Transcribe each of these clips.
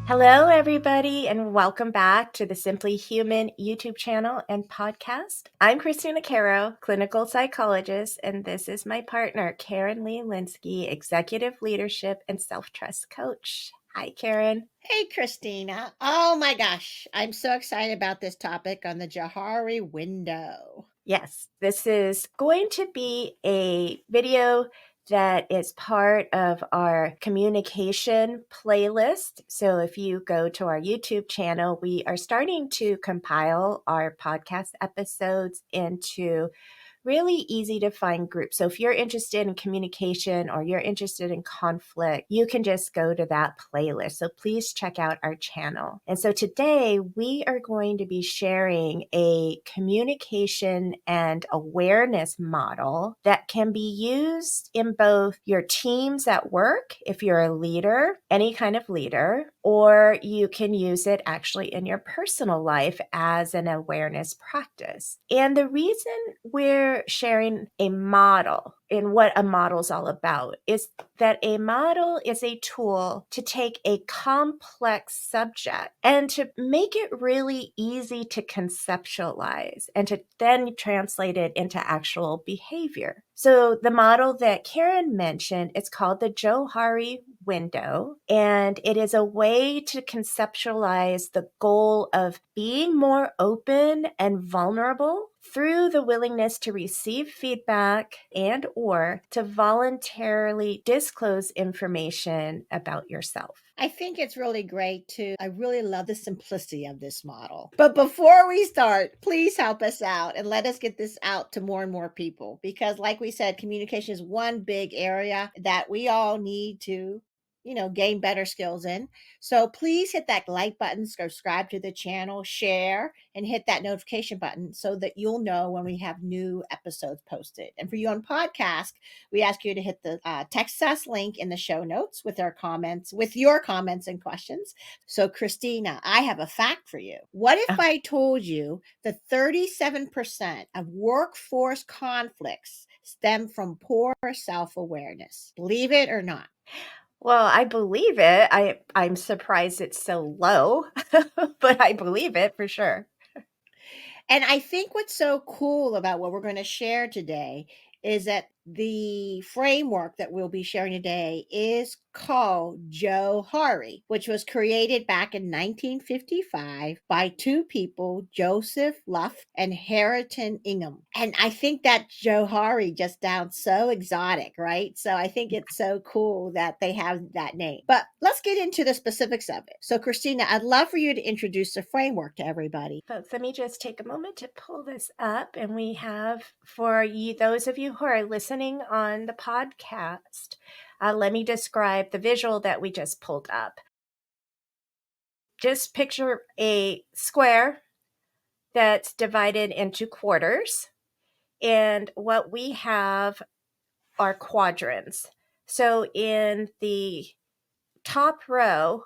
Hello, everybody, and welcome back to the Simply Human YouTube channel and podcast. I'm Christina Caro, clinical psychologist, and this is my partner, Karen Lee Lynskey, executive leadership and self-trust coach. Hi, Karen. Hey, Christina. Oh my gosh. I'm so excited about this topic on the JOHARI Window. Yes, this is going to be a video that is part of our communication playlist. So if you go to our YouTube channel, we are starting to compile our podcast episodes into really easy to find groups. So if you're interested in communication or you're interested in conflict, you can just go to that playlist. So please check out our channel. And so today we are going to be sharing a communication and awareness model that can be used in both your teams at work, if you're a leader, any kind of leader, or you can use it actually in your personal life as an awareness practice. And the reason we're sharing a model and what a model is all about is that a model is a tool to take a complex subject and to make it really easy to conceptualize and to then translate it into actual behavior. So the model that Karen mentioned, it's called the JOHARI Window, and it is a way to conceptualize the goal of being more open and vulnerable through the willingness to receive feedback and or to voluntarily disclose information about yourself. I think it's really great too. I really love the simplicity of this model. But before we start, please help us out and let us get this out to more and more people because, like we said, communication is one big area that we all need to gain better skills in. So please hit that like button, subscribe to the channel, share, and hit that notification button so that you'll know when we have new episodes posted. And for you on podcast, we ask you to hit the text us link in the show notes with your comments and questions. So Christina, I have a fact for you. What if I told you that 37% of workforce conflicts stem from poor self-awareness? Believe it or not. Well, I believe it. I'm surprised it's so low, but I believe it for sure. And I think what's so cool about what we're going to share today is that the framework that we'll be sharing today is called JOHARI, which was created back in 1955 by two people, Joseph Luft and Harriton Ingham. And I think that JOHARI just sounds so exotic, right? So I think it's so cool that they have that name. But let's get into the specifics of it. So Christina, I'd love for you to introduce the framework to everybody. Folks, let me just take a moment to pull this up. And we have, for you, those of you who are listening on the podcast, let me describe the visual that we just pulled up. Just picture a square that's divided into quarters. And what we have are quadrants. So in the top row,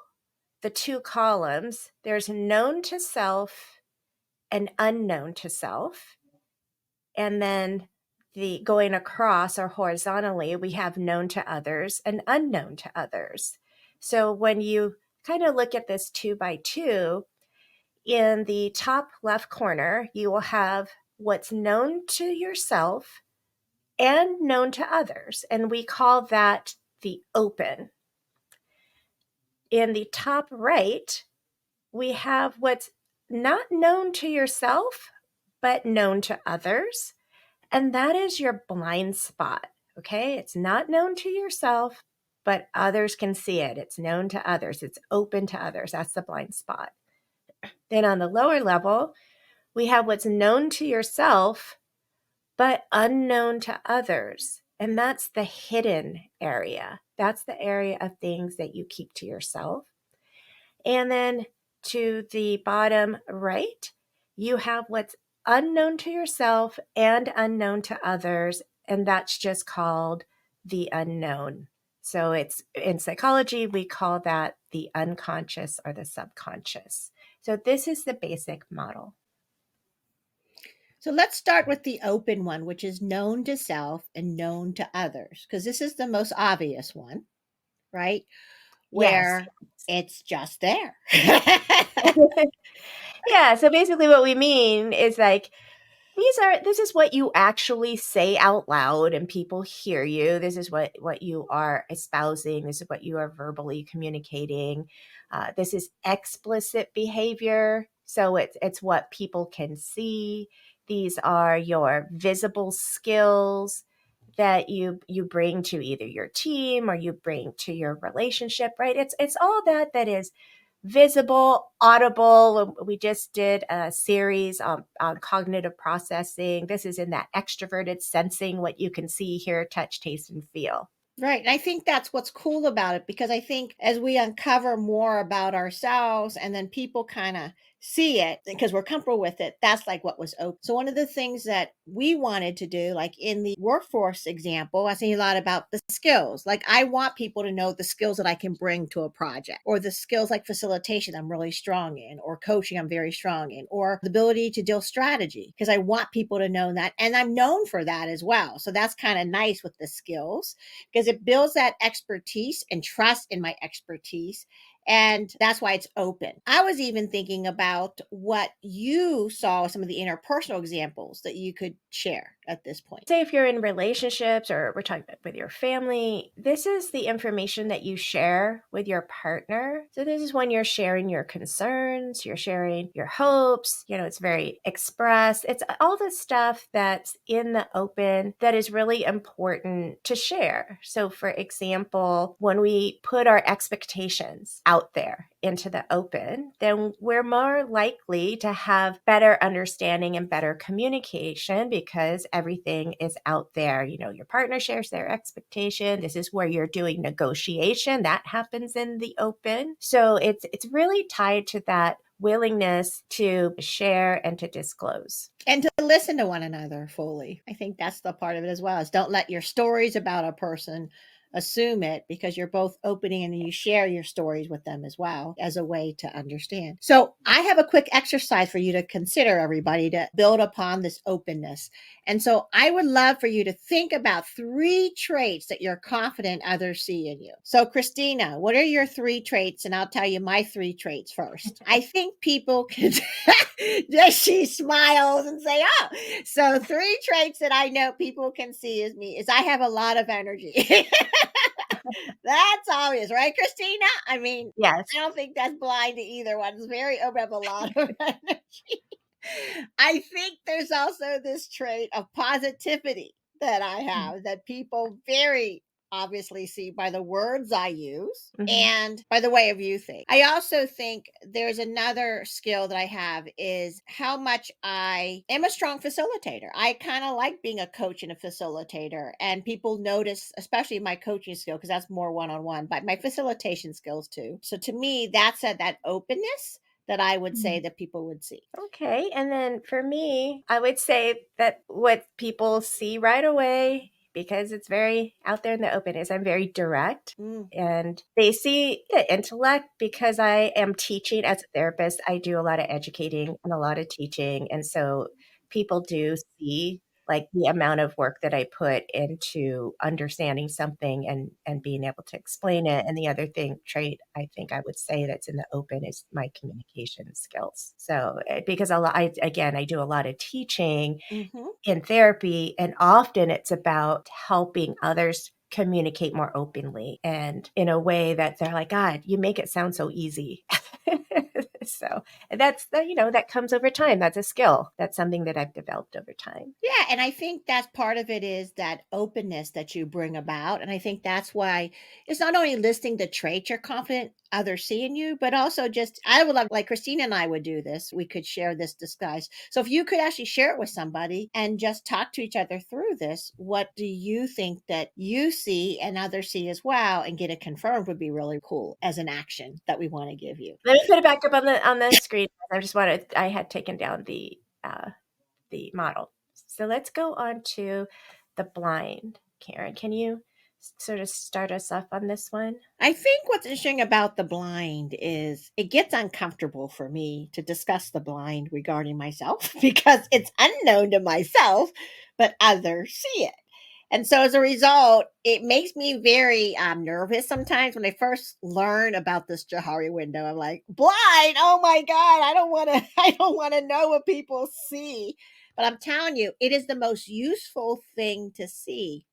the two columns, there's known to self and unknown to self. And then the going across or horizontally, we have known to others and unknown to others. So when you kind of look at this 2 by 2, in the top left corner, you will have what's known to yourself and known to others. And we call that the open. In the top right, we have what's not known to yourself, but known to others. And that is your blind spot. Okay. It's not known to yourself, but others can see it. It's known to others. It's open to others. That's the blind spot. Then on the lower level, we have what's known to yourself, but unknown to others. And that's the hidden area. That's the area of things that you keep to yourself. And then to the bottom right, you have what's unknown to yourself and unknown to others. And that's just called the unknown. So it's in psychology, we call that the unconscious or the subconscious. So this is the basic model. So let's start with the open one, which is known to self and known to others, because this is the most obvious one, right? Yes. where it's just there. Yeah, so basically what we mean is like this is what you actually say out loud and people hear you. This is what you are espousing. This is what you are verbally communicating. This is explicit behavior. So it's what people can see. These are your visible skills that you bring to either your team or you bring to your relationship, right? It's all that is visible, audible. We just did a series on cognitive processing. This is in that extroverted sensing, what you can see, hear, touch, taste, and feel. Right. And I think that's what's cool about it, because I think as we uncover more about ourselves and then people kind of see it because we're comfortable with it, that's like what was open. So, one of the things that we wanted to do, like in the workforce example, I think a lot about the skills. Like, I want people to know the skills that I can bring to a project, or the skills like facilitation I'm really strong in, or coaching I'm very strong in, or the ability to deal strategy, because I want people to know that. And I'm known for that as well. So, that's kind of nice with the skills, because it builds that expertise and trust in my expertise. And that's why it's open. I was even thinking about what you saw, some of the interpersonal examples that you could share at this point. Say if you're in relationships or we're talking about with your family, this is the information that you share with your partner. So this is when you're sharing your concerns, you're sharing your hopes, it's very expressed. It's all the stuff that's in the open that is really important to share. So for example, when we put our expectations out there into the open, then we're more likely to have better understanding and better communication because everything is out there. Your partner shares their expectation. This is where you're doing negotiation. That happens in the open. So it's really tied to that willingness to share and to disclose. And to listen to one another fully. I think that's the part of it as well, is don't let your stories about a person assume it, because you're both opening and you share your stories with them as well as a way to understand. So I have a quick exercise for you to consider, everybody, to build upon this openness. And so I would love for you to think about 3 traits that you're confident others see in you. So Christina, what are your 3 traits? And I'll tell you my 3 traits first. I think people can just, she smiles and say, oh, so 3 traits that I know people can see is me is I have a lot of energy. That's obvious, right, Christina? I mean, Yes. I don't think that's blind to either one. It's very open, have a lot of energy. I think there's also this trait of positivity that I have that people very obviously see by the words I use and by the way of you think. I also think there's another skill that I have is how much I am a strong facilitator. I kind of like being a coach and a facilitator, and people notice, especially my coaching skill, because that's more one-on-one, but my facilitation skills too. So to me, that's that openness that I would say that people would see. Okay. And then for me, I would say that what people see right away, because it's very out there in the open, is I'm very direct. And they see the intellect because I am teaching as a therapist. I do a lot of educating and a lot of teaching. And so people do see like the amount of work that I put into understanding something and being able to explain it. And the other trait I think I would say that's in the open is my communication skills. So because I do a lot of teaching in therapy, and often it's about helping others communicate more openly and in a way that they're like, God, you make it sound so easy. So that comes over time. That's a skill. That's something that I've developed over time. Yeah, and I think that's part of it, is that openness that you bring about. And I think that's why it's not only listing the traits you're confident others see in you, but also just, I would love, like Christina and I would do this. We could share this disguise. So if you could actually share it with somebody and just talk to each other through this, what do you think that you see and others see as well, and get it confirmed, would be really cool as an action that we want to give you. Let me put it back up on the screen. I had taken down the model. So let's go on to the blind. Karen, can you sort of start us off on this one? I think what's interesting about the blind is it gets uncomfortable for me to discuss the blind regarding myself because it's unknown to myself, but others see it. And so as a result, it makes me very nervous sometimes when I first learn about this Johari window. I'm like, blind, oh my God, I don't want to, I don't want to know what people see. But I'm telling you, it is the most useful thing to see.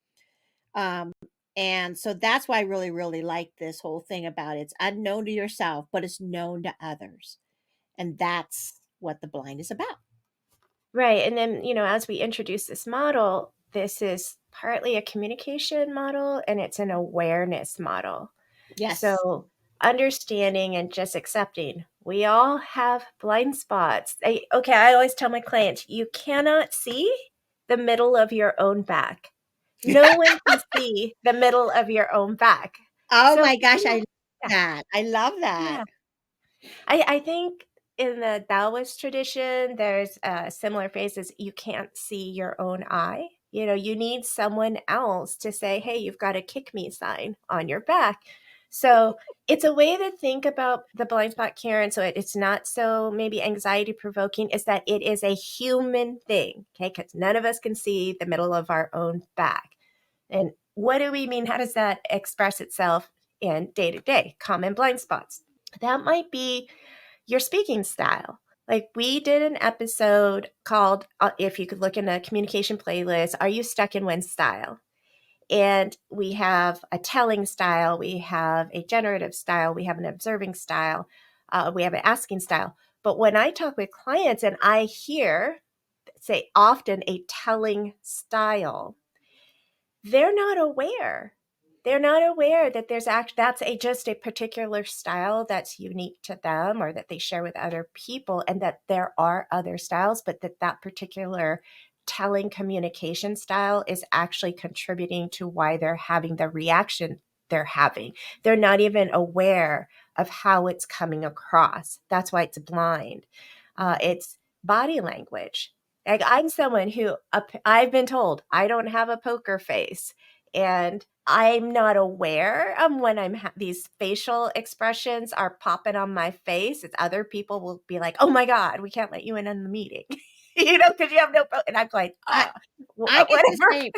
Um, and so that's why I really, really like this whole thing about it's unknown to yourself, but it's known to others. And that's what the blind is about. Right. And then, as we introduce this model, this is partly a communication model and it's an awareness model. Yes. So understanding and just accepting we all have blind spots. I always tell my clients, you cannot see the middle of your own back. No one can see the middle of your own back. Oh So my gosh, I love yeah, that. I love that. yeah. I think in the Taoist tradition, there's a similar phrase as you can't see your own eye. You need someone else to say, hey, you've got a kick me sign on your back. So it's a way to think about the blind spot, Karen. So it's not so maybe anxiety provoking, is that it is a human thing, okay? Because none of us can see the middle of our own back. And what do we mean? How does that express itself in day to day common blind spots? That might be your speaking style. Like we did an episode called, if you could look in a communication playlist, Are You Stuck in One Style? And we have a telling style, we have a generative style, we have an observing style, we have an asking style. But when I talk with clients and I hear, say, often a telling style, they're not aware. They're not aware that that's just a particular style that's unique to them or that they share with other people, and that there are other styles, but that particular telling communication style is actually contributing to why they're having the reaction they're having. They're not even aware of how it's coming across. That's why it's blind. It's body language. Like I'm someone who I've been told I don't have a poker face, and I'm not aware when these facial expressions are popping on my face. It's other people will be like, "Oh my God, we can't let you in on the meeting," because you have no. And I'm like, I I get the whatever. same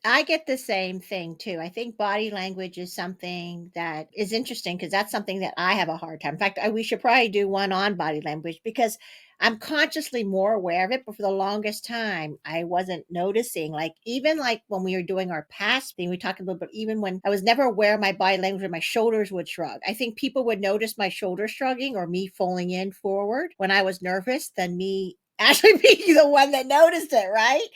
I get the same thing too. I think body language is something that is interesting because that's something that I have a hard time. In fact, we should probably do one on body language because I'm consciously more aware of it, but for the longest time, I wasn't noticing. Like even like when we were doing our past thing, we talked a little bit. Even when I was never aware of my body language, or my shoulders would shrug. I think people would notice my shoulders shrugging or me falling in forward when I was nervous than me actually being the one that noticed it, right?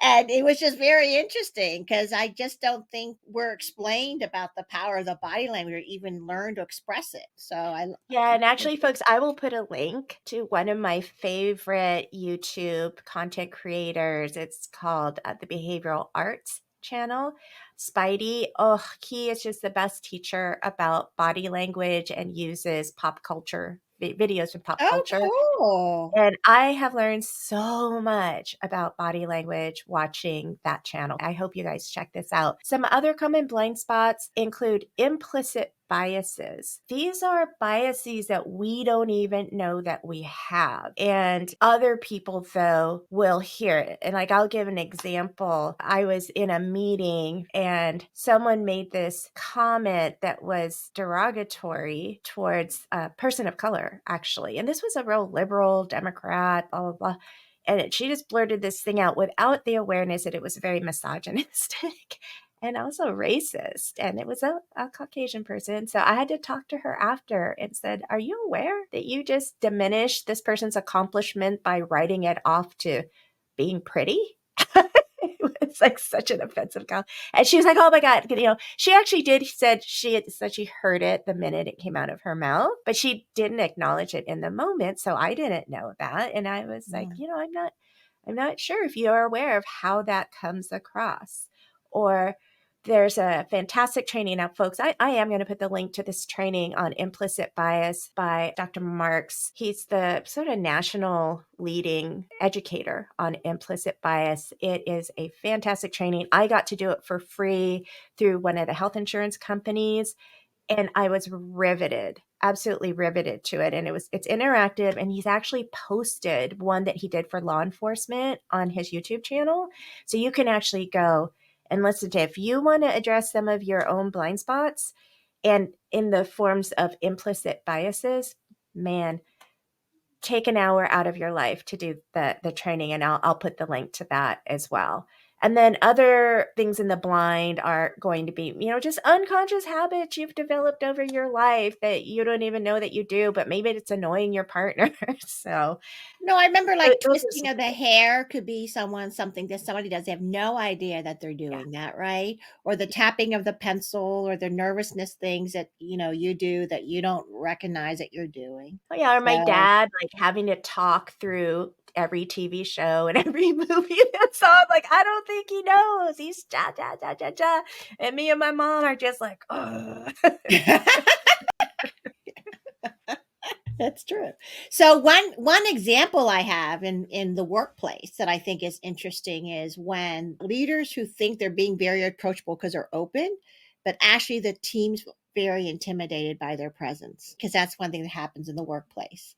And it was just very interesting because I just don't think we're explained about the power of the body language or even learn to express it. So I Yeah, and actually, folks, I will put a link to one of my favorite YouTube content creators. It's called the Behavioral Arts channel. Spidey, oh, he is just the best teacher about body language and uses pop culture videos from pop oh, culture. cool. And I have learned so much about body language watching that channel. I hope you guys check this out. Some other common blind spots include implicit biases. These are biases that we don't even know that we have. And other people, though, will hear it. And like, I'll give an example. I was in a meeting and someone made this comment that was derogatory towards a person of color, actually. And this was a real liberal Democrat, blah, blah, blah. And she just blurted this thing out without the awareness that it was very misogynistic and also racist. And it was a Caucasian person. So I had to talk to her after and said, are you aware that you just diminished this person's accomplishment by writing it off to being pretty? It's like such an offensive comment. And she was like, oh my God, she actually said she heard it the minute it came out of her mouth, but she didn't acknowledge it in the moment. So I didn't know that. And I was like, Mm. I'm not sure if you are aware of how that comes across. Or there's a fantastic training now, folks. I am going to put the link to this training on implicit bias by Dr. Marks. He's the sort of national leading educator on implicit bias. It is a fantastic training. I got to do it for free through one of the health insurance companies. And I was riveted, absolutely riveted to it. And it's interactive. And he's actually posted one that he did for law enforcement on his YouTube channel. So you can actually go And listen to, if you want to address some of your own blind spots and in the forms of implicit biases, man, take an hour out of your life to do the training, and I'll put the link to that as well. And then other things in the blind are going to be, just unconscious habits you've developed over your life that you don't even know that you do, but maybe it's annoying your partner. So No, I remember like those are twisting some of the things. hair could be something that somebody does. They have no idea that they're Yeah. doing that, right? Or the tapping of the pencil or the nervousness things that, you do that you don't recognize that you're doing. Oh, yeah, or my So dad, like, having to talk through every TV show and every movie that's on, like, I don't think he knows. He's ja, ja, ja, ja, ja. And me and my mom are just like, ugh. that's true. So one example I have in the workplace that I think is interesting is when leaders who think they're being very approachable because they're open, but actually the team's very intimidated by their presence, because that's one thing that happens in the workplace.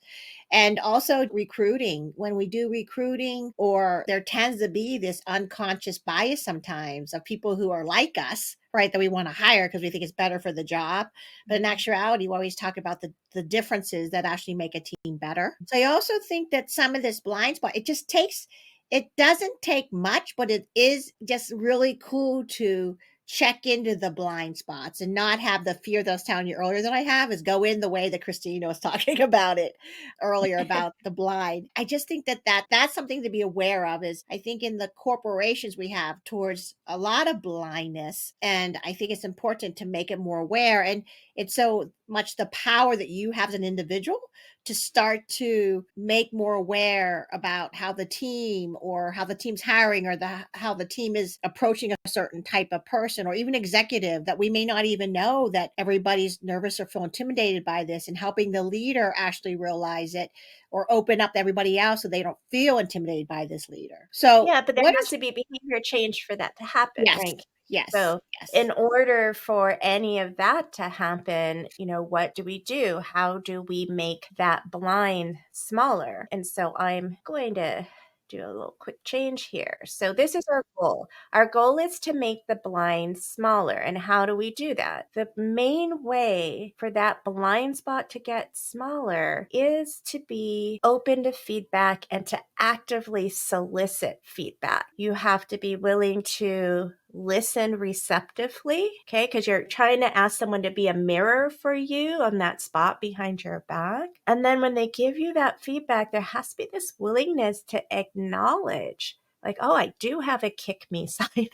And also recruiting, when we do recruiting, or there tends to be this unconscious bias sometimes of people who are like us, right, that we want to hire because we think it's better for the job. But in actuality, we always talk about the differences that actually make a team better. So I also think that some of this blind spot, it doesn't take much, but it is just really cool to check into the blind spots and not have the fear that I was telling you earlier that I have, is go in the way that Christina was talking about it earlier about the blind. I just think that's something to be aware of. Is I think in the corporations we have towards a lot of blindness, and I think it's important to make it more aware. And it's so much the power that you have as an individual to start to make more aware about how the team or how the team's hiring, or how the team is approaching a certain type of person or even executive that we may not even know that everybody's nervous or feel intimidated by this, and helping the leader actually realize it or open up to everybody else so they don't feel intimidated by this leader. So Yeah, but there what has is to be behavior change for that to happen, yes, right? yes, So, yes. in order for any of that to happen, what do we do? How do we make that blind smaller? And so I'm going to do a little quick change here. So this is our goal. Our goal is to make the blind smaller. And how do we do that? The main way for that blind spot to get smaller is to be open to feedback and to actively solicit feedback. You have to be willing to listen receptively, okay? Because you're trying to ask someone to be a mirror for you on that spot behind your back. And then when they give you that feedback, there has to be this willingness to acknowledge, like, oh, I do have a kick me sign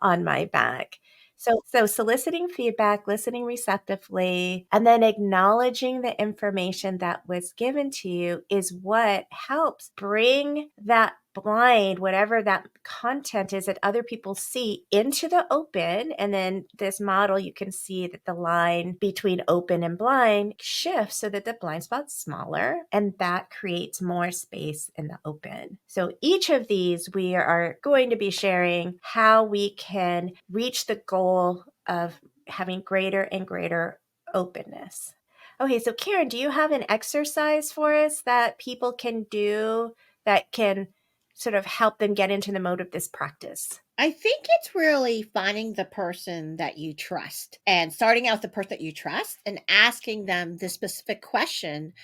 on my back. So soliciting feedback, listening receptively, and then acknowledging the information that was given to you is what helps bring that blind, whatever that content is that other people see, into the open. And then this model, you can see that the line between open and blind shifts so that the blind spot's smaller, and that creates more space in the open. So each of these, we are going to be sharing how we can reach the goal of having greater and greater openness. Okay, so Karen, do you have an exercise for us that people can do that can sort of help them get into the mode of this practice? I think it's really finding the person that you trust and starting out with the person that you trust and asking them the specific question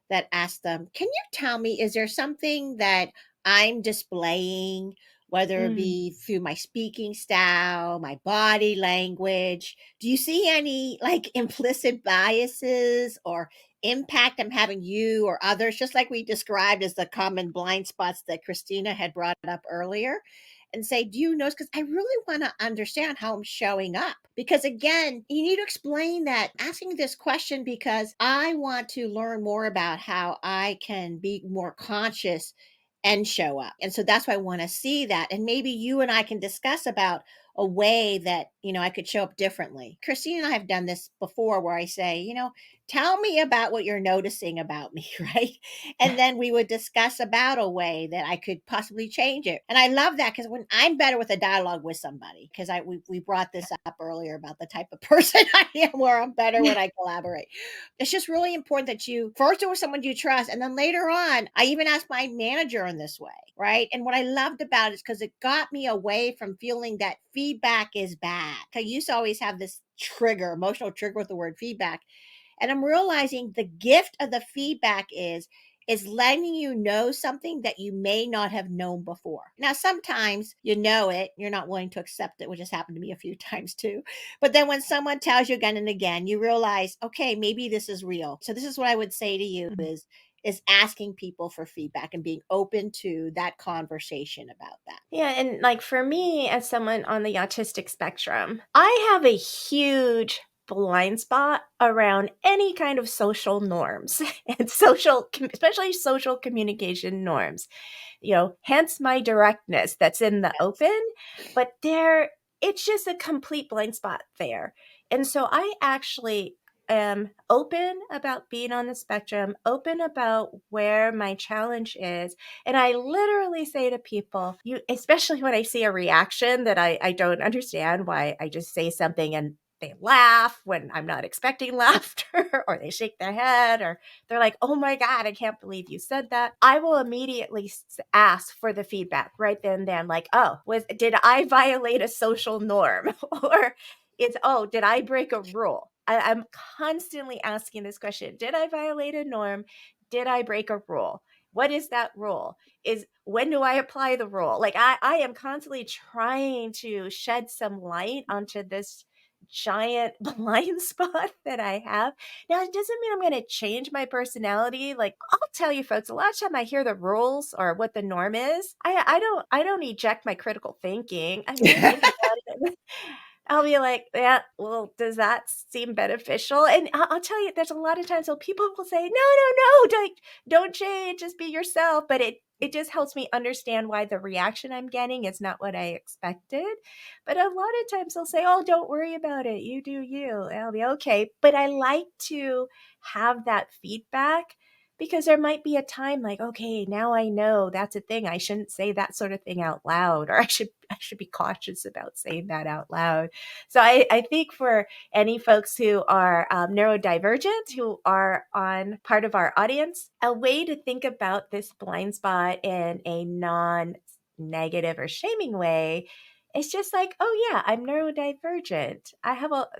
that asks them, can you tell me, is there something that I'm displaying, whether it Mm. be through my speaking style, my body language? Do you see any like implicit biases or impact I'm having you or others, just like we described as the common blind spots that Christina had brought up earlier? And say, do you notice? Because I really want to understand how I'm showing up. Because again, you need to explain that, asking this question, because I want to learn more about how I can be more conscious and show up. And so that's why I want to see that. And maybe you and I can discuss about a way that, I could show up differently. Christine and I have done this before where I say, tell me about what you're noticing about me, right? And then we would discuss about a way that I could possibly change it. And I love that, because when I'm better with a dialogue with somebody, because we brought this up earlier about the type of person I am, where I'm better when I collaborate. It's just really important that you first do it with someone you trust. And then later on, I even asked my manager in this way, right? And what I loved about it is because it got me away from feeling that fear feedback is bad. I used to always have this emotional trigger with the word feedback. And I'm realizing the gift of the feedback is letting you know something that you may not have known before. Now, sometimes you know it, you're not willing to accept it, which has happened to me a few times too. But then when someone tells you again and again, you realize, okay, maybe this is real. So this is what I would say to you is asking people for feedback and being open to that conversation about that. Yeah, and like for me, as someone on the autistic spectrum, I have a huge blind spot around any kind of social norms and especially social communication norms. Hence my directness that's in the open, but it's just a complete blind spot there. And so I actually am open about being on the spectrum, open about where my challenge is. And I literally say to people, especially when I see a reaction that I don't understand, why I just say something and they laugh when I'm not expecting laughter, or they shake their head, or they're like, oh my God, I can't believe you said that. I will immediately ask for the feedback right then and then, like, did I violate a social norm? Or did I break a rule? I'm constantly asking this question. Did I violate a norm? Did I break a rule? What is that rule? When do I apply the rule? Like I am constantly trying to shed some light onto this giant blind spot that I have. Now, it doesn't mean I'm going to change my personality. Like, I'll tell you folks, a lot of time I hear the rules or what the norm is. I don't eject my critical thinking. I may think about it. I'll be like, yeah, well, does that seem beneficial? And I'll tell you, there's a lot of times where people will say, no, don't change, just be yourself. But it just helps me understand why the reaction I'm getting is not what I expected. But a lot of times they'll say, oh, don't worry about it. You do you. And I'll be okay. But I like to have that feedback, because there might be a time like, okay, now I know that's a thing. I shouldn't say that sort of thing out loud, or I should be cautious about saying that out loud. So I think for any folks who are neurodivergent, who are on part of our audience, a way to think about this blind spot in a non-negative or shaming way, it's just like, oh yeah, I'm neurodivergent.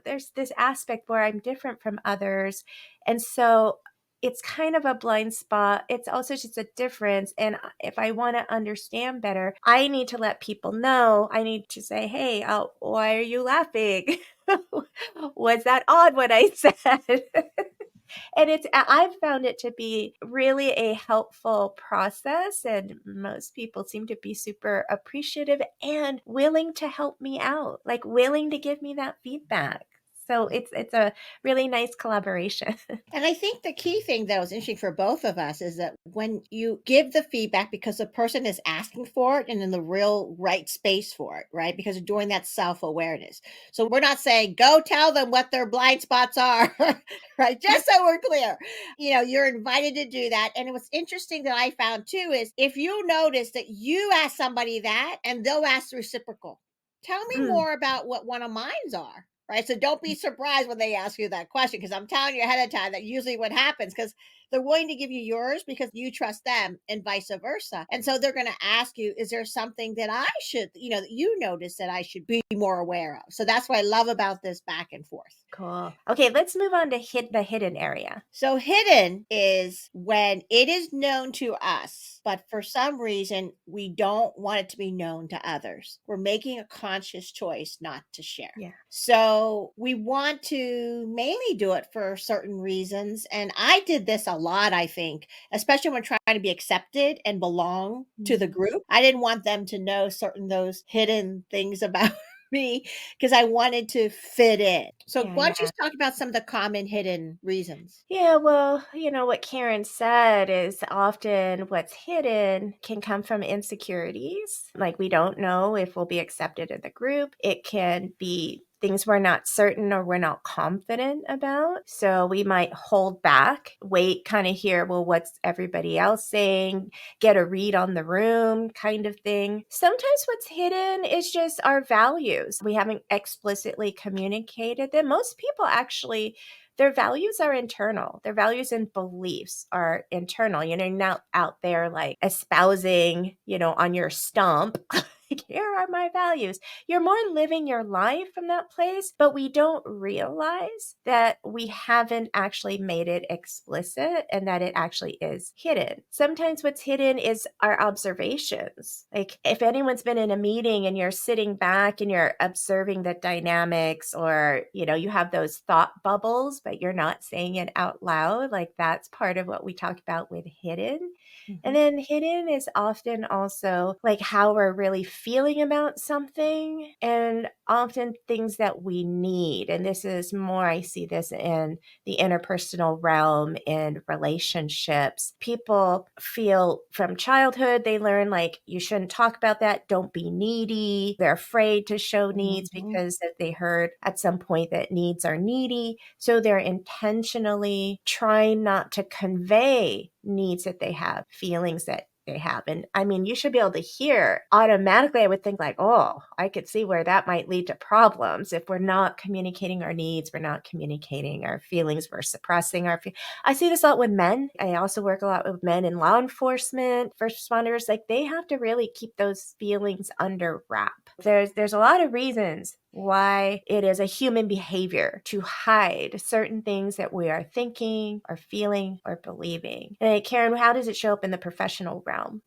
There's this aspect where I'm different from others. And so it's kind of a blind spot. It's also just a difference. And if I want to understand better, I need to let people know. I need to say, hey, why are you laughing? Was that odd what I said? And I've found it to be really a helpful process. And most people seem to be super appreciative and willing to help me out, like willing to give me that feedback. So it's a really nice collaboration. And I think the key thing that was interesting for both of us is that when you give the feedback because the person is asking for it and in the real right space for it, right? Because you're doing that self-awareness. So we're not saying, go tell them what their blind spots are, right? Just so we're clear. You're invited to do that. And it was interesting that I found too is if you notice that you ask somebody that and they'll ask the reciprocal, tell me Mm. more about what one of mine's are. Right. So don't be surprised when they ask you that question, because I'm telling you ahead of time that usually what happens, because they're willing to give you yours because you trust them and vice versa. And so they're going to ask you, is there something that I should, that you notice that I should be more aware of? So that's what I love about this back and forth. Cool. Okay, let's move on to the hidden area. So hidden is when it is known to us, but for some reason, we don't want it to be known to others. We're making a conscious choice not to share. Yeah. So we want to mainly do it for certain reasons. And I did this a lot, I think, especially when trying to be accepted and belong to the group. I didn't want them to know those hidden things about me because I wanted to fit in. So why don't you talk about some of the common hidden reasons? Yeah, well, what Karen said is often what's hidden can come from insecurities. Like we don't know if we'll be accepted in the group. It can be things we're not certain or we're not confident about. So we might hold back, wait, kind of hear, well, what's everybody else saying, get a read on the room kind of thing. Sometimes what's hidden is just our values. We haven't explicitly communicated them. Most people actually, their values are internal. Their values and beliefs are internal. You're not out there like espousing, on your stump, here are my values. You're more living your life from that place, but we don't realize that we haven't actually made it explicit and that it actually is hidden. Sometimes what's hidden is our observations. Like if anyone's been in a meeting and you're sitting back and you're observing the dynamics, or, you have those thought bubbles, but you're not saying it out loud, like that's part of what we talk about with hidden. And Mhm. then hidden is often also like how we're really feeling about something, and often things that we need. And this is more, I see this in the interpersonal realm, in relationships. People feel from childhood, they learn like you shouldn't talk about that. Don't be needy. They're afraid to show needs Mhm. because they heard at some point that needs are needy. So they're intentionally trying not to convey needs that they have, feelings that they have. And I mean, you should be able to hear automatically. I would think like, oh, I could see where that might lead to problems if we're not communicating our needs, we're not communicating our feelings, we're suppressing I see this a lot with men. I also work a lot with men in law enforcement, first responders. Like they have to really keep those feelings under wrap. There's a lot of reasons why it is a human behavior to hide certain things that we are thinking or feeling or believing. And Karen, how does it show up in the professional realm?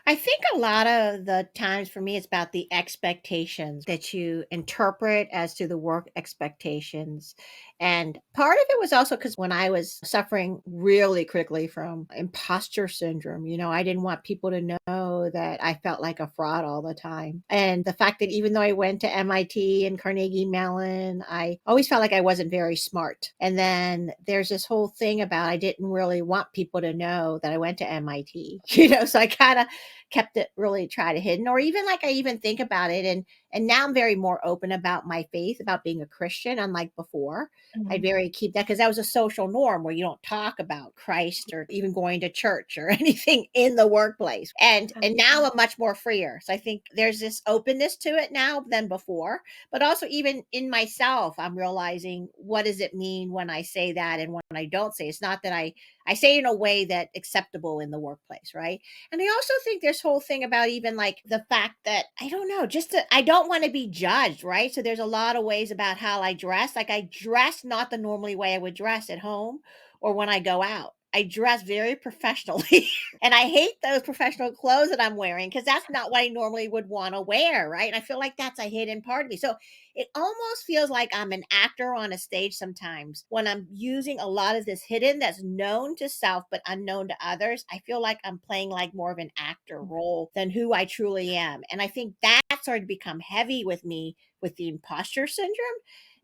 I think a lot of the times for me, it's about the expectations that you interpret as to the work expectations. And part of it was also because when I was suffering really critically from imposter syndrome, I didn't want people to know that I felt like a fraud all the time. And the fact that even though I went to MIT and Carnegie Mellon, I always felt like I wasn't very smart. And then there's this whole thing about I didn't really want people to know that I went to MIT, so I kind of kept it really try to hidden, or even like I even think about it, and now I'm very more open about my faith, about being a Christian, unlike before. I Mhm. very keep that because that was a social norm where you don't talk about Christ or even going to church or anything in the workplace. And now I'm much more freer. So I think there's this openness to it now than before, but also even in myself, I'm realizing what does it mean when I say that and when I don't say. It's not that I say it in a way that acceptable in the workplace, right? And I also think this whole thing about even like the fact that I don't know, I don't want to be judged, right? So there's a lot of ways about how I dress. Like I dress not the normally way I would dress at home or when I go out. I dress very professionally. And I hate those professional clothes that I'm wearing because that's not what I normally would want to wear, right? And I feel like that's a hidden part of me. So it almost feels like I'm an actor on a stage sometimes when I'm using a lot of this hidden that's known to self but unknown to others. I feel like I'm playing like more of an actor role than who I truly am. And I think that started to become heavy with me with the imposter syndrome.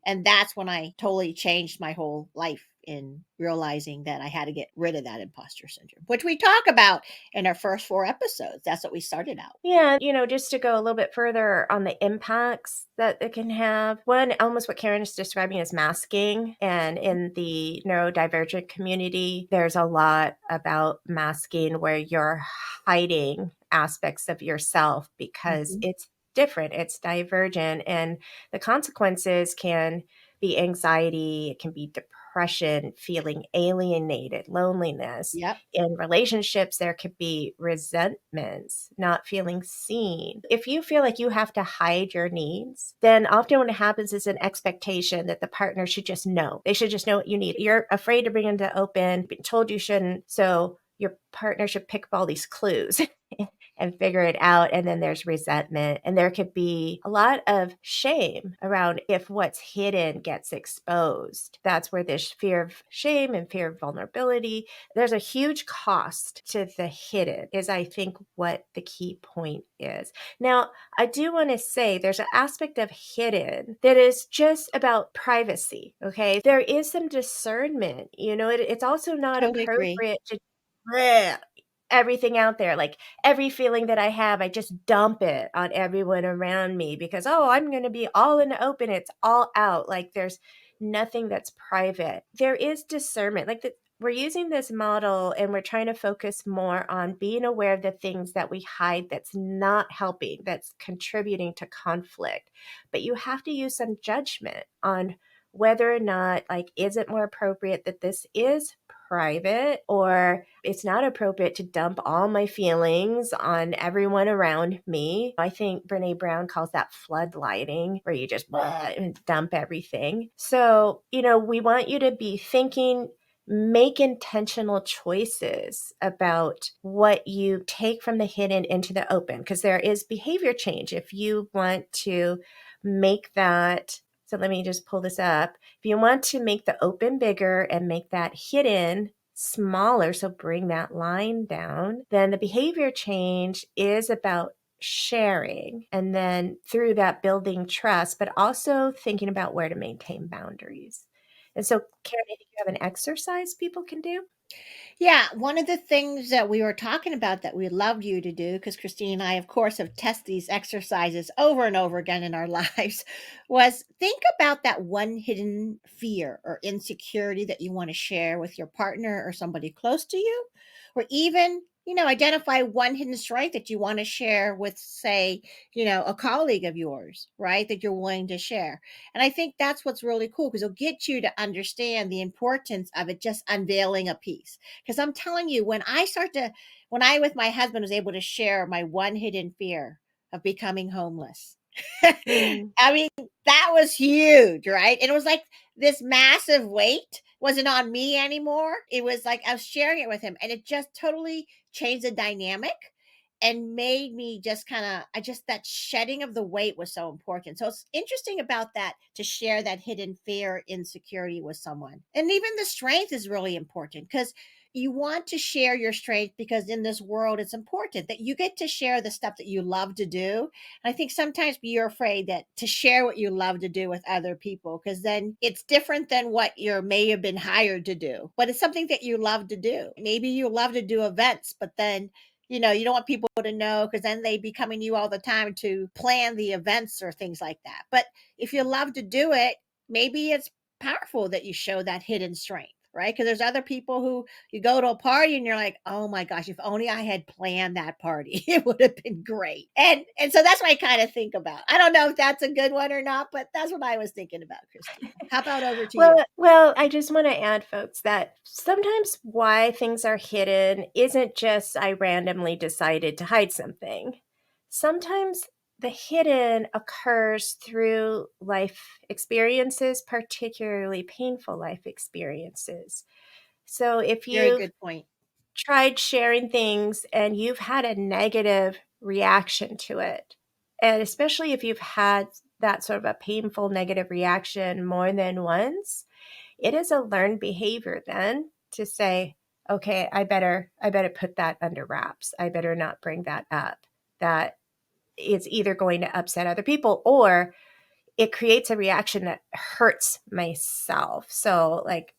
And that's when I totally changed my whole life in realizing that I had to get rid of that imposter syndrome, which we talk about in our first 4 episodes. That's what we started out. Yeah, just to go a little bit further on the impacts that it can have. One, almost what Karen is describing is masking. And in the neurodivergent community, there's a lot about masking where you're hiding aspects of yourself because Mhm. it's different, it's divergent, and the consequences can be anxiety, it can be depression, feeling alienated, loneliness. Yep. In relationships, there could be resentments, not feeling seen. If you feel like you have to hide your needs, then often what happens is an expectation that the partner should just know. They should just know what you need. You're afraid to bring them to open, been told you shouldn't. So your partner should pick up all these clues and figure it out. And then there's resentment. And there could be a lot of shame around if what's hidden gets exposed. That's where this fear of shame and fear of vulnerability, there's a huge cost to the hidden, is I think what the key point is. Now, I do want to say there's an aspect of hidden that is just about privacy. Okay. There is some discernment, it's also not Totally agree. appropriate to bleh, everything out there. Like every feeling that I have, I just dump it on everyone around me because, oh, I'm going to be all in the open. It's all out. Like there's nothing that's private. There is discernment. We're using this model and we're trying to focus more on being aware of the things that we hide that's not helping, that's contributing to conflict. But you have to use some judgment on whether or not, like, is it more appropriate that this is private, or it's not appropriate to dump all my feelings on everyone around me. I think Brene Brown calls that floodlighting, where you just dump everything. So, we want you to be thinking, make intentional choices about what you take from the hidden into the open, because there is behavior change. If you want to make that, so let me just pull this up. If you want to make the open bigger and make that hidden smaller, so bring that line down, then the behavior change is about sharing, and then through that building trust, but also thinking about where to maintain boundaries. And so, Karen, I think you have an exercise people can do. Yeah, one of the things that we were talking about that we love you to do, because Christine and I, of course, have tested these exercises over and over again in our lives, was think about that one hidden fear or insecurity that you want to share with your partner or somebody close to you, or even, identify one hidden strength that you want to share with, say, a colleague of yours, right? That you're willing to share. And I think that's what's really cool, because it'll get you to understand the importance of it just unveiling a piece. Because I'm telling you, when I, with my husband, was able to share my one hidden fear of becoming homeless, Mm. I mean, that was huge, right? And it was like this massive weight wasn't on me anymore. It was like I was sharing it with him, and it just totally changed the dynamic and made me just that shedding of the weight was so important. So it's interesting about that, to share that hidden fear, insecurity with someone. And even the strength is really important, because you want to share your strength, because in this world it's important that you get to share the stuff that you love to do. And I think sometimes you're afraid that to share what you love to do with other people, because then it's different than what you may have been hired to do, but it's something that you love to do. Maybe you love to do events, but then you don't want people to know, because then they be coming to you all the time to plan the events or things like that. But if you love to do it, maybe it's powerful that you show that hidden strength, right? Because there's other people who you go to a party and you're like, oh my gosh, if only I had planned that party, it would have been great. And so that's what I kind of think about. I don't know if that's a good one or not, but that's what I was thinking about, Christina. How about over to you? Well, I just want to add, folks, that sometimes why things are hidden isn't just I randomly decided to hide something. Sometimes the hidden occurs through life experiences, particularly painful life experiences. So if Very you've good point. tried sharing things and you've had a negative reaction to it, and especially if you've had that sort of a painful negative reaction more than once, it is a learned behavior then to say, okay, I better put that under wraps. I better not bring that up. That is either going to upset other people, or it creates a reaction that hurts myself. So like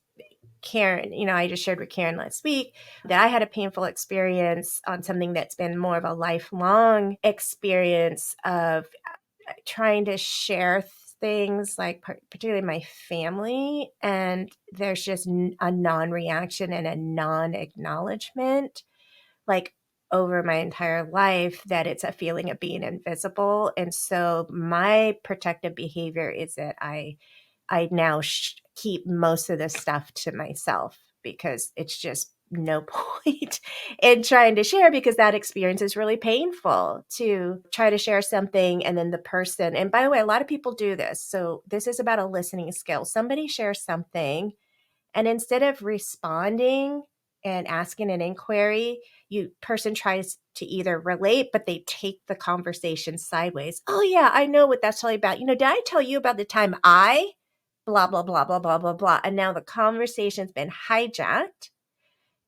Karen, I just shared with Karen last week that I had a painful experience on something that's been more of a lifelong experience of trying to share things, like particularly my family, and there's just a non-reaction and a non-acknowledgement, like over my entire life, that it's a feeling of being invisible. And so my protective behavior is that I now keep most of this stuff to myself, because it's just no point in trying to share, because that experience is really painful to try to share something and then the person, and by the way, a lot of people do this. So this is about a listening skill. Somebody shares something, and instead of responding and asking an inquiry, person tries to either relate, but they take the conversation sideways. Oh yeah, I know what that's all about. Did I tell you about the time I blah, blah, blah, blah, blah, blah, blah. And now the conversation's been hijacked.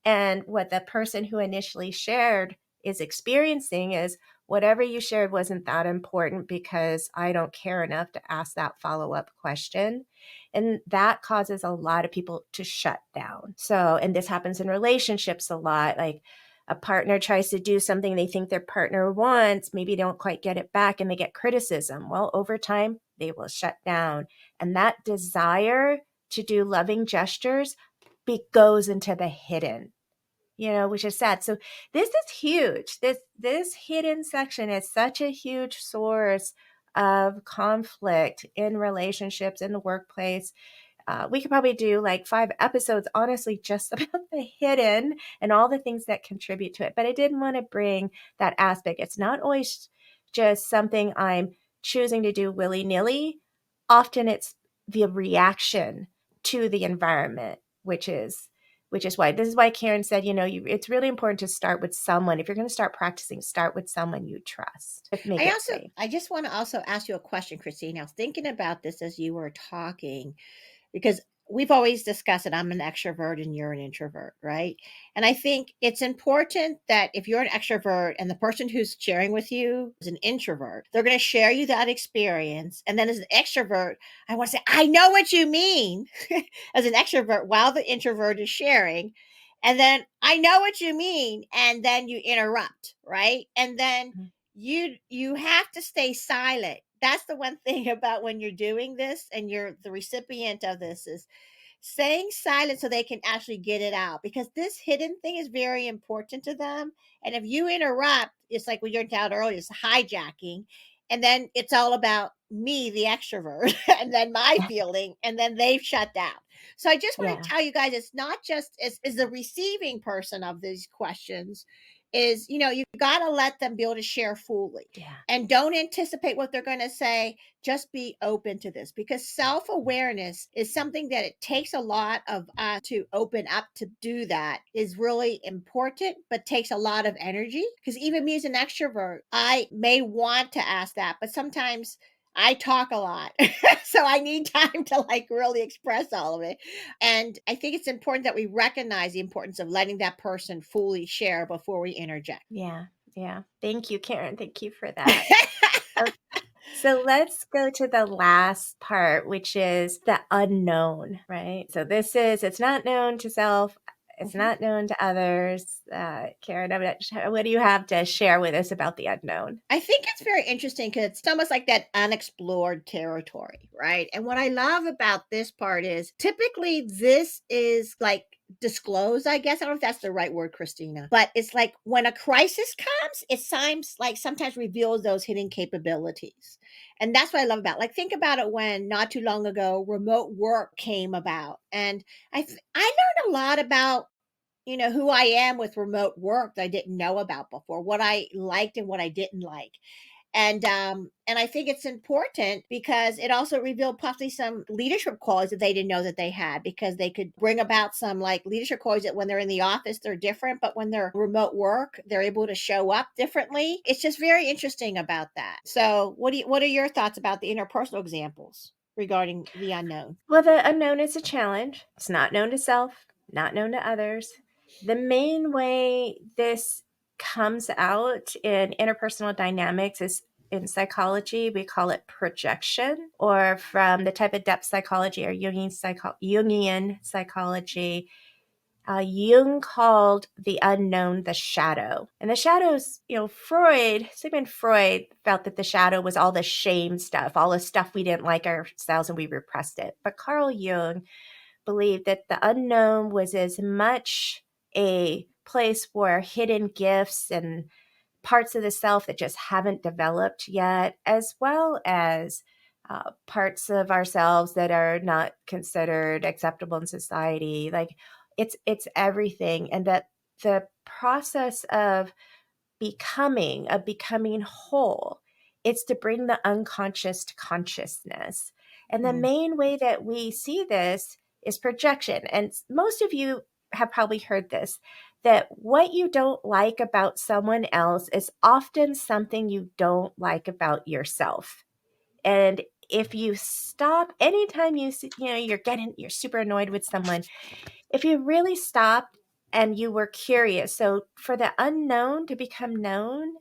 And what the person who initially shared is experiencing is, whatever you shared wasn't that important, because I don't care enough to ask that follow-up question. And that causes a lot of people to shut down. So, and this happens in relationships a lot. Like a partner tries to do something they think their partner wants, maybe they don't quite get it back, and they get criticism. Well, over time, they will shut down. And that desire to do loving gestures goes into the hidden, which is sad. So this is huge. This hidden section is such a huge source of conflict in relationships, in the workplace. We could probably do like 5 episodes, honestly, just about the hidden and all the things that contribute to it. But I didn't want to bring that aspect. It's not always just something I'm choosing to do willy-nilly. Often it's the reaction to the environment, which is why this is why Karen said, it's really important to start with someone. If you're going to start practicing, start with someone you trust. Make it safe. I just want to also ask you a question, Christine. I was thinking about this as you were talking, because we've always discussed it. I'm an extrovert and you're an introvert, right? And I think it's important that if you're an extrovert and the person who's sharing with you is an introvert, they're going to share you that experience. And then as an extrovert, I want to say, I know what you mean as an extrovert while the introvert is sharing. And then I know what you mean. And then you interrupt, right? And then you have to stay silent. That's the one thing about when you're doing this and you're the recipient of this, is staying silent so they can actually get it out, because this hidden thing is very important to them. And if you interrupt, it's like we learned out earlier, it's hijacking. And then it's all about me, the extrovert, and then my feeling, and then they've shut down. So I just want to tell you guys, it's not just as the receiving person of these questions, is you got to let them be able to share fully. And don't anticipate what they're going to say. Just be open to this, because self-awareness is something that it takes a lot of us to open up to do. That is really important, but takes a lot of energy, because even me as an extrovert, I may want to ask that, but sometimes I talk a lot. So I need time to like really express all of it. And I think it's important that we recognize the importance of letting that person fully share before we interject. Yeah. Thank you, Karen. Thank you for that. So let's go to the last part, which is the unknown, right? So it's not known to self. It's not known to others. Karen, what do you have to share with us about the unknown? I think it's very interesting because it's almost like that unexplored territory, right? And what I love about this part is typically this is like disclosed, I guess. I don't know if that's the right word, Christina, but it's like when a crisis comes, it seems like sometimes reveals those hidden capabilities. And that's what I love about, like, think about it when not too long ago, remote work came about. And I learned a lot about who I am with remote work that I didn't know about before, what I liked and what I didn't like. And I think it's important because it also revealed possibly some leadership qualities that they didn't know that they had, because they could bring about some like leadership qualities that when they're in the office they're different, but when they're remote work they're able to show up differently. It's just very interesting about that. So what are your thoughts about the interpersonal examples regarding the unknown? Well, the unknown is a challenge. It's not known to self, not known to others. The main way this comes out in interpersonal dynamics is in psychology. We call it projection, or from the type of depth psychology or Jungian psychology. Jung called the unknown the shadow. And the shadows, Sigmund Freud felt that the shadow was all the shame stuff, all the stuff we didn't like ourselves and we repressed it. But Carl Jung believed that the unknown was as much a place where hidden gifts and parts of the self that just haven't developed yet, as well as parts of ourselves that are not considered acceptable in society. Like it's everything, and that the process of becoming whole, it's to bring the unconscious to consciousness. And the main way that we see this is projection. And most of you have probably heard this, that what you don't like about someone else is often something you don't like about yourself. And if you stop, anytime you see, you're super annoyed with someone, if you really stopped and you were curious, so for the unknown to become known,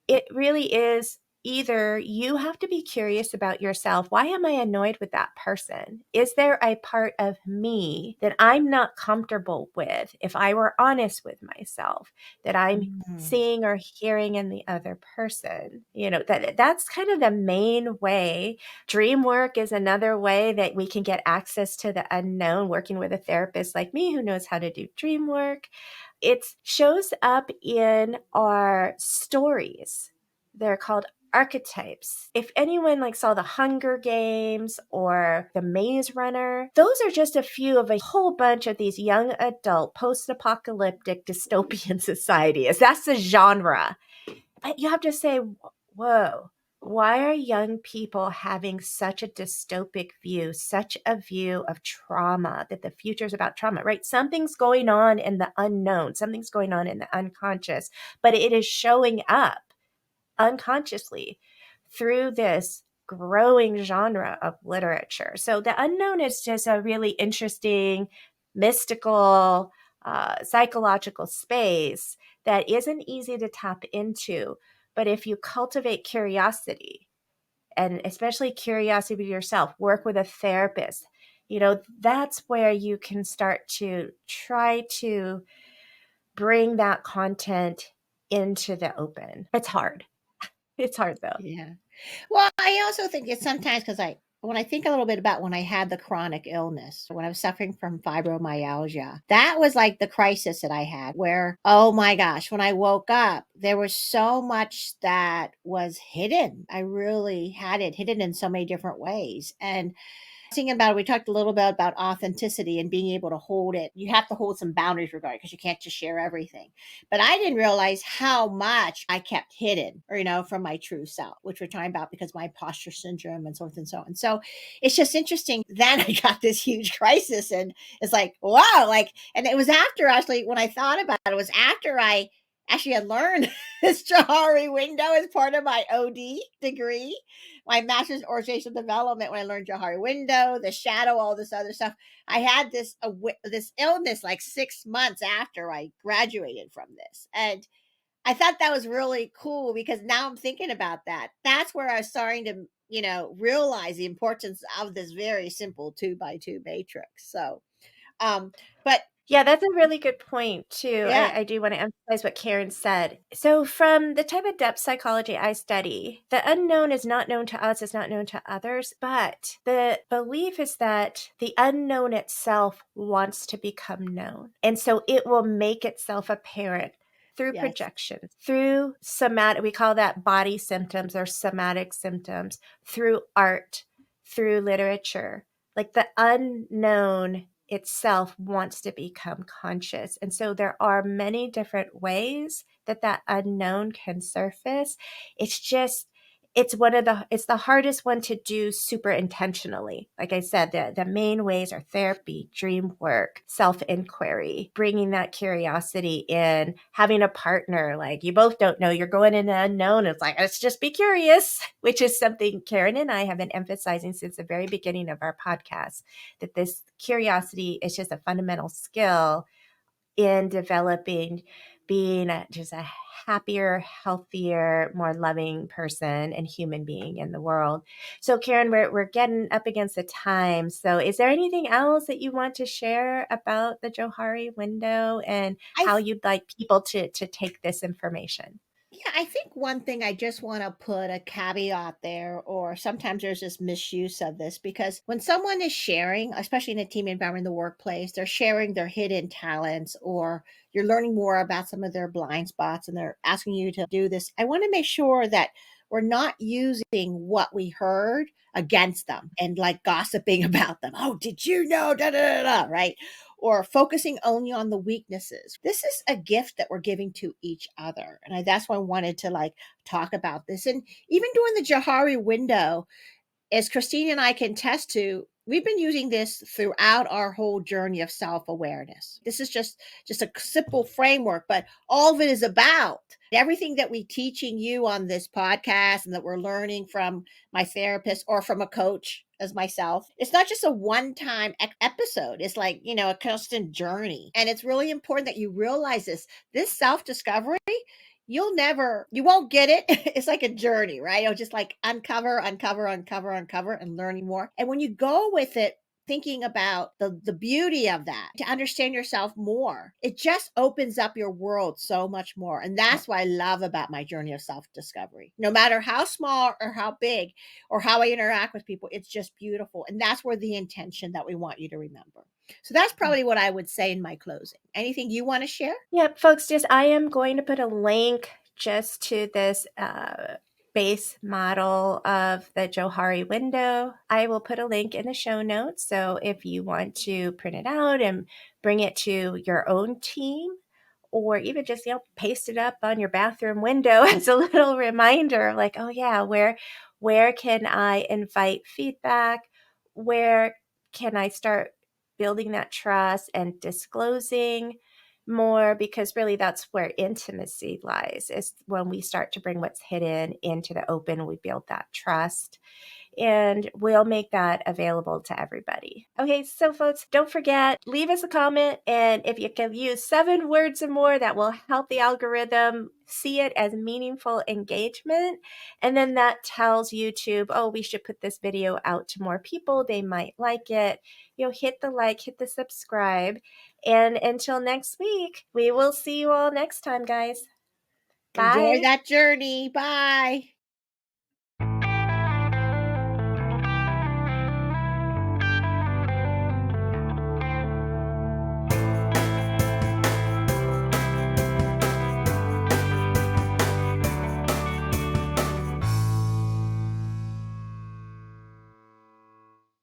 it really is either you have to be curious about yourself. Why am I annoyed with that person? Is there a part of me that I'm not comfortable with, if I were honest with myself, that I'm seeing or hearing in the other person? That's kind of the main way. Dream work is another way that we can get access to the unknown, working with a therapist like me who knows how to do dream work. It shows up in our stories. They're called archetypes. If anyone like saw the Hunger Games or the Maze Runner, those are just a few of a whole bunch of these young adult post-apocalyptic dystopian societies. That's the genre. But you have to say, whoa, why are young people having such a dystopic view, such a view of trauma, that the future is about trauma, right? Something's going on in the unknown, something's going on in the unconscious, but it is showing up unconsciously through this growing genre of literature. So the unknown is just a really interesting, mystical, psychological space that isn't easy to tap into. But if you cultivate curiosity, and especially curiosity with yourself, work with a therapist, that's where you can start to try to bring that content into the open. It's hard. It's hard though. Yeah. Well, I also think it's sometimes because when I think a little bit about when I had the chronic illness, when I was suffering from fibromyalgia, that was like the crisis that I had where, oh my gosh, when I woke up, there was so much that was hidden. I really had it hidden in so many different ways. And thinking about it, we talked a little bit about authenticity and being able to hold it. You have to hold some boundaries regarding it because you can't just share everything. But I didn't realize how much I kept hidden, or from my true self, which we're talking about because my imposter syndrome and so forth and so on. So it's just interesting. Then I got this huge crisis, and it's like, wow, and it was after actually when I thought about it, it was after I actually had learned this JOHARI window as part of my OD degree, my master's in organizational development. When I learned JOHARI window, the shadow, all this other stuff, I had this illness like 6 months after I graduated from this, and I thought that was really cool because now I'm thinking about that. That's where I was starting to realize the importance of this very simple 2x2 matrix. So, but Yeah, that's a really good point, too. yeah, I do want to emphasize what Karen said. So, from the type of depth psychology I study, the unknown is not known to us, is not known to others, but the belief is that the unknown itself wants to become known. And so it will make itself apparent through yes, projection, through somatic, we call that body symptoms or somatic symptoms, through art, through literature. Like the unknown itself wants to become conscious. And so there are many different ways that unknown can surface. It's just, it's the hardest one to do super intentionally. Like I said, the main ways are therapy, dream work, self-inquiry, bringing that curiosity in, having a partner. Like you both don't know, you're going in the unknown. It's like, let's just be curious, which is something Karen and I have been emphasizing since the very beginning of our podcast, that this curiosity is just a fundamental skill in developing being just a happier, healthier, more loving person and human being in the world. So Karen, we're getting up against the time. So is there anything else that you want to share about the JOHARI window and I how you'd like people to take this information? Yeah, I think one thing I just want to put a caveat there, or sometimes there's this misuse of this, because when someone is sharing, especially in a team environment in the workplace, they're sharing their hidden talents, or you're learning more about some of their blind spots and they're asking you to do this. I want to make sure that we're not using what we heard against them and like gossiping about them. Oh, did you know? Da, da, da, da, right? Or focusing only on the weaknesses. This is a gift that we're giving to each other. And that's why I wanted to like talk about this. And even during the JOHARI window, as Christina and I can test to, we've been using this throughout our whole journey of self-awareness. This is just a simple framework, but all of it is about everything that we teaching you on this podcast and that we're learning from my therapist or from a coach as myself. It's not just a one-time episode. It's like, a constant journey. And it's really important that you realize this self-discovery, you won't get it. It's like a journey, right? You'll just like uncover and learning more. And when you go with it, thinking about the beauty of that, to understand yourself more, it just opens up your world so much more. And that's what I love about my journey of self-discovery. No matter how small or how big or how I interact with people, it's just beautiful. And that's where the intention that we want you to remember. So that's probably what I would say in my closing. Anything you want to share? Yep, folks, I am going to put a link just to this base model of the Johari window. I will put a link in the show notes. So if you want to print it out and bring it to your own team, or even just, paste it up on your bathroom window as a little reminder, like, oh yeah, where can I invite feedback? Where can I start building that trust and disclosing more? Because really that's where intimacy lies, is when we start to bring what's hidden into the open, we build that trust, and we'll make that available to everybody. Okay, so folks, don't forget, leave us a comment, and if you can use 7 words or more, that will help the algorithm see it as meaningful engagement. And then that tells YouTube, oh, we should put this video out to more people. They might like it. Hit the like, hit the subscribe. And until next week, we will see you all next time, guys. Enjoy Bye. that journey. Bye.